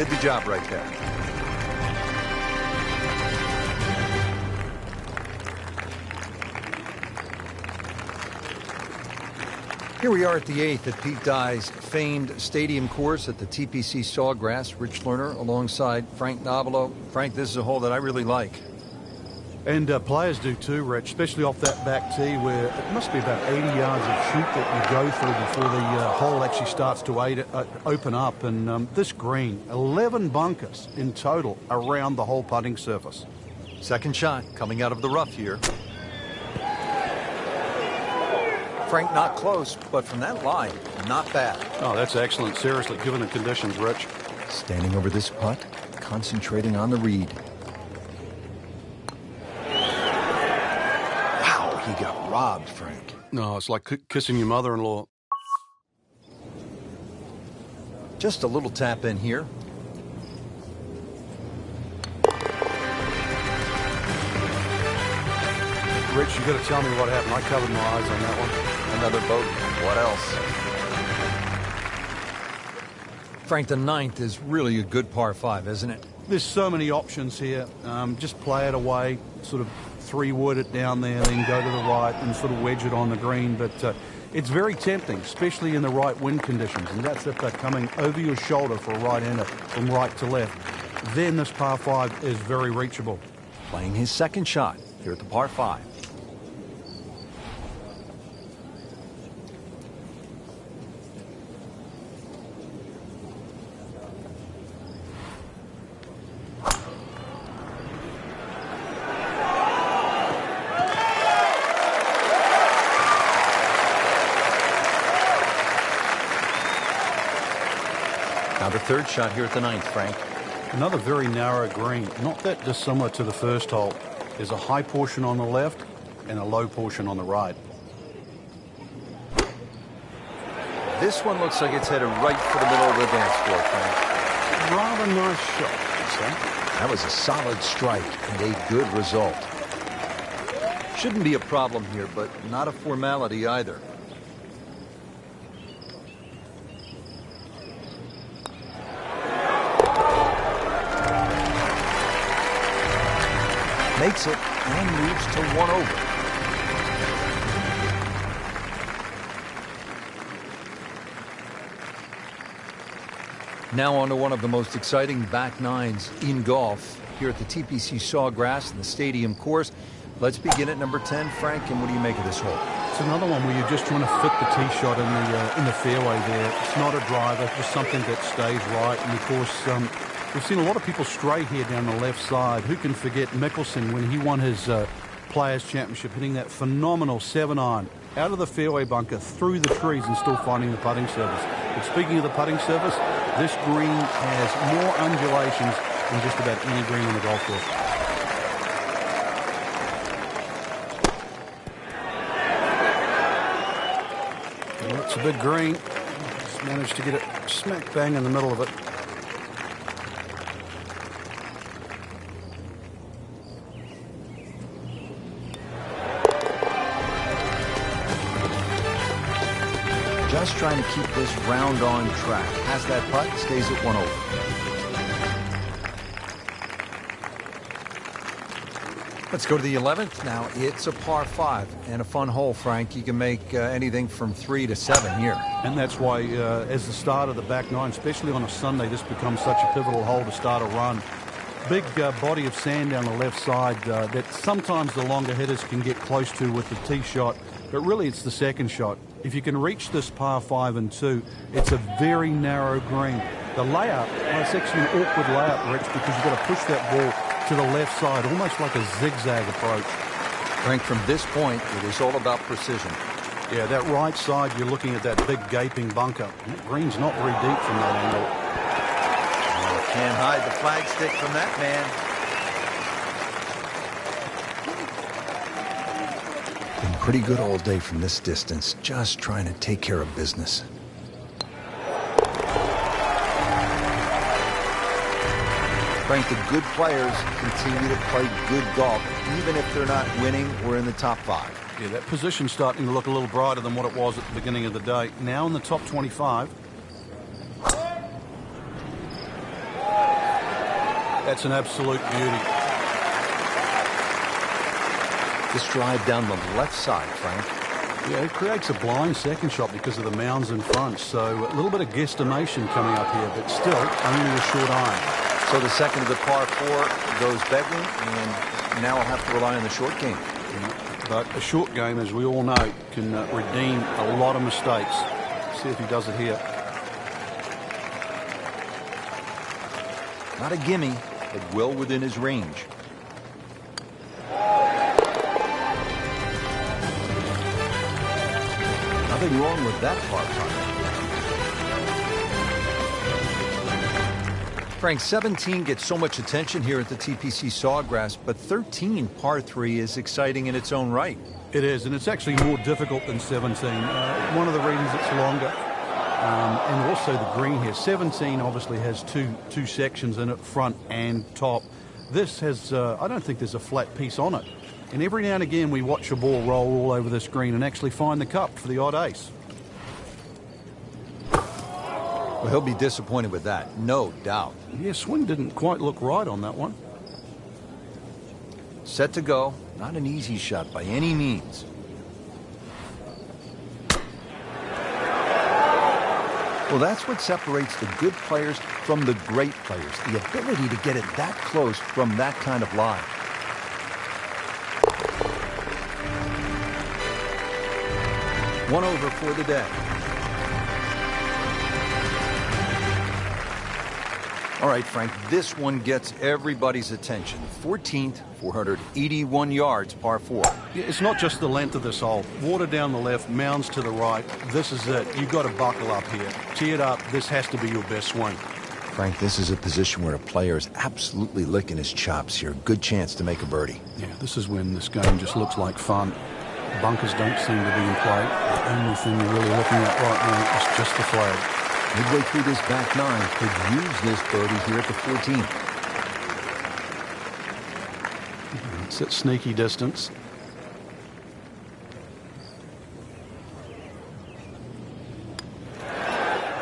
did the job right there. Here we are at the 8th at Pete Dye's famed stadium course at the TPC Sawgrass. Rich Lerner alongside Frank Nobilo. Frank, this is a hole that I really like. And players do too, Rich, especially off that back tee where it must be about 80 yards of shoot that you go through before the hole actually starts to open up. And this green, 11 bunkers in total around the whole putting surface. Second shot coming out of the rough here. Frank not close, but from that line, not bad. Oh, that's excellent. Seriously, given the conditions, Rich. Standing over this putt, concentrating on the read. Wow, he got robbed, Frank. No, it's like kissing your mother-in-law. Just a little tap in here. Rich, you got to tell me what happened. I covered my eyes on that one. Another boat. What else? Frank, the 9th is really a good par 5, isn't it? There's so many options here. Just play it away, sort of 3-wood it down there, then go to the right and sort of wedge it on the green. But it's very tempting, especially in the right wind conditions. And that's if they're coming over your shoulder for a right-hander from right to left. Then this par 5 is very reachable. Playing his second shot here at the par 5. Now the third shot here at the 9th, Frank. Another very narrow green, not that dissimilar to the first hole. There's a high portion on the left and a low portion on the right. This one looks like it's headed right for the middle of the dance floor, Frank. Rather nice shot, I'd say. That was a solid strike and a good result. Shouldn't be a problem here, but not a formality either. Makes it and moves to 1 over. Now on to one of the most exciting back nines in golf here at the TPC Sawgrass and the stadium course. Let's begin at number 10. Frank, and what do you make of this hole? It's another one where you're just trying to fit the tee shot in the fairway there. It's not a driver, just something that stays right. And of course, we've seen a lot of people stray here down the left side. Who can forget Mickelson when he won his Players' Championship, hitting that phenomenal 7-iron out of the fairway bunker through the trees and still finding the putting surface. But speaking of the putting surface, this green has more undulations than just about any green on the golf course. Well, it's a big green. Just managed to get it smack bang in the middle of it. Just trying to keep this round on track. Has that putt, stays at 1 over. Let's go to the 11th. Now it's a par 5 and a fun hole, Frank. You can make anything from 3 to 7 here. And that's why, as the start of the back nine, especially on a Sunday, this becomes such a pivotal hole to start a run. Big body of sand down the left side that sometimes the longer hitters can get close to with the tee shot, but really it's the second shot. If you can reach this par 5 and 2, it's a very narrow green. The layup, well, it's actually an awkward layup, Rich, because you've got to push that ball to the left side, almost like a zigzag approach. Frank, from this point, it is all about precision. Yeah, that right side, you're looking at that big gaping bunker. That green's not very deep from that angle. Oh, can't hide the flagstick from that man. Been pretty good all day from this distance, just trying to take care of business. Frank, the good players continue to play good golf, even if they're not winning or in the top 5. Yeah, that position's starting to look a little brighter than what it was at the beginning of the day. Now in the top 25. That's an absolute beauty. This drive down the left side, Frank. Yeah, it creates a blind second shot because of the mounds in front. So a little bit of guesstimation coming up here, but still only a short iron. So the second of the par 4 goes begging, and now I'll have to rely on the short game. But a short game, as we all know, can redeem a lot of mistakes. See if he does it here. Not a gimme, but well within his range. Nothing wrong with that par putt. Frank, 17 gets so much attention here at the TPC Sawgrass, but 13, par 3, is exciting in its own right. It is, and it's actually more difficult than 17. One of the reasons it's longer, and also the green here. 17 obviously has two sections in it, front and top. This has, I don't think there's a flat piece on it. And every now and again we watch a ball roll all over this green and actually find the cup for the odd ace. Well, he'll be disappointed with that, no doubt. Yeah, swing didn't quite look right on that one. Set to go. Not an easy shot by any means. Well, that's what separates the good players from the great players, the ability to get it that close from that kind of lie. One over for the day. All right, Frank, this one gets everybody's attention. 14th, 481 yards, par 4. Yeah, it's not just the length of this hole. Water down the left, mounds to the right. This is it. You've got to buckle up here. Tee it up. This has to be your best swing. Frank, this is a position where a player is absolutely licking his chops here. Good chance to make a birdie. Yeah, this is when this game just looks like fun. Bunkers don't seem to be in play. The only thing you're really looking at right now is just the flag. Midway through this back nine, could use this birdie here at the 14th. It's at sneaky distance.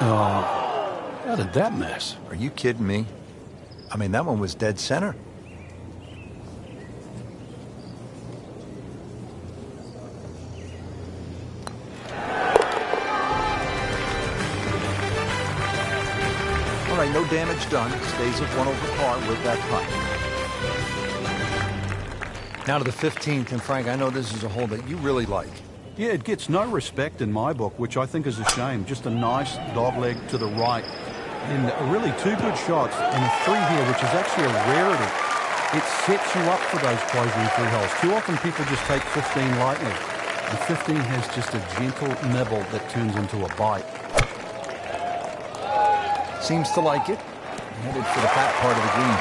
Oh, how did that miss? Are you kidding me? I mean, that one was dead center. All right, no damage done. Stays at 1 over par with that putt. Now to the 15th, and Frank, I know this is a hole that you really like. Yeah, it gets no respect in my book, which I think is a shame. Just a nice dogleg to the right. And really 2 good shots and a 3 here, which is actually a rarity. It sets you up for those closing 3 holes. Too often people just take 15 lightly. And 15 has just a gentle nibble that turns into a bite. Seems to like it. Headed for the fat part of the green.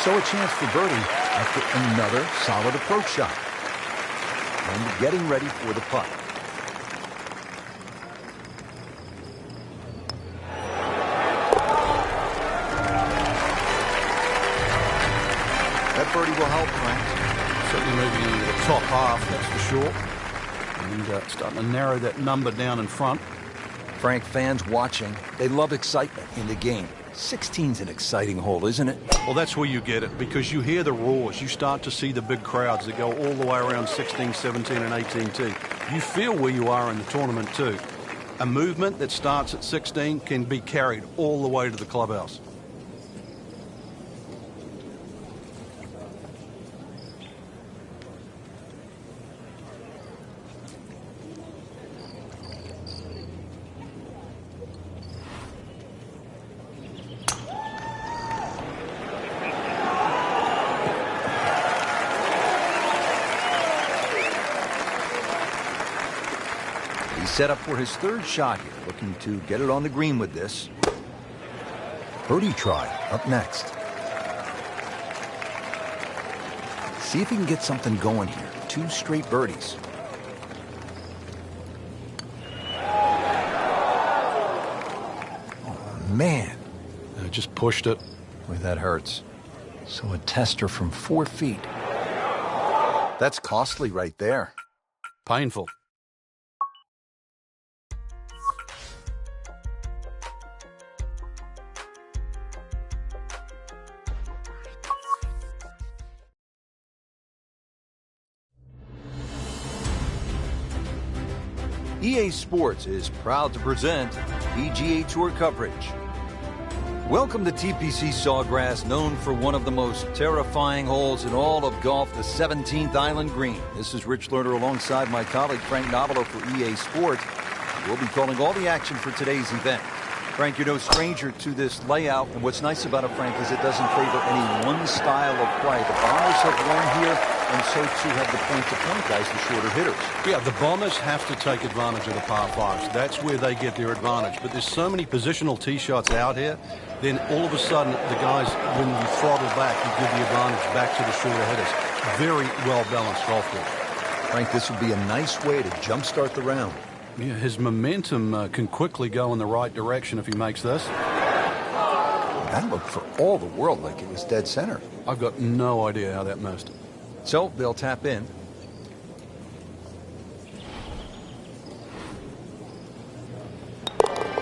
So a chance for birdie after another solid approach shot. And getting ready for the putt. That birdie will help, Frank. Certainly moving into the top half, that's for sure. And starting to narrow that number down in front. Frank, fans watching, they love excitement in the game. 16's an exciting hole, isn't it? Well, that's where you get it, because you hear the roars. You start to see the big crowds that go all the way around 16, 17, and 18 too. You feel where you are in the tournament too. A movement that starts at 16 can be carried all the way to the clubhouse. Set up for his 3rd shot here, looking to get it on the green with this. Birdie try up next. See if he can get something going here. 2 straight birdies. Oh, man. Just pushed it. Boy, that hurts. So a tester from 4 feet. That's costly right there. Painful. EA Sports is proud to present PGA Tour coverage. Welcome to TPC Sawgrass, known for one of the most terrifying holes in all of golf, the 17th Island Green. This is Rich Lerner alongside my colleague Frank Novello for EA Sports. We'll be calling all the action for today's event. Frank, you're no stranger to this layout, and what's nice about it, Frank, is it doesn't favor any one style of play. The Bombers have won here, and so too have the point-to-point guys, the shorter hitters. Yeah, the Bombers have to take advantage of the par fives. That's where they get their advantage. But there's so many positional tee shots out here, then all of a sudden, the guys, when you throttle back, you give the advantage back to the shorter hitters. Very well-balanced golf course. Frank, this would be a nice way to jumpstart the round. Yeah, his momentum can quickly go in the right direction if he makes this. That looked for all the world like it was dead center. I've got no idea how that missed. So they'll tap in.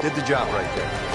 Did the job right there.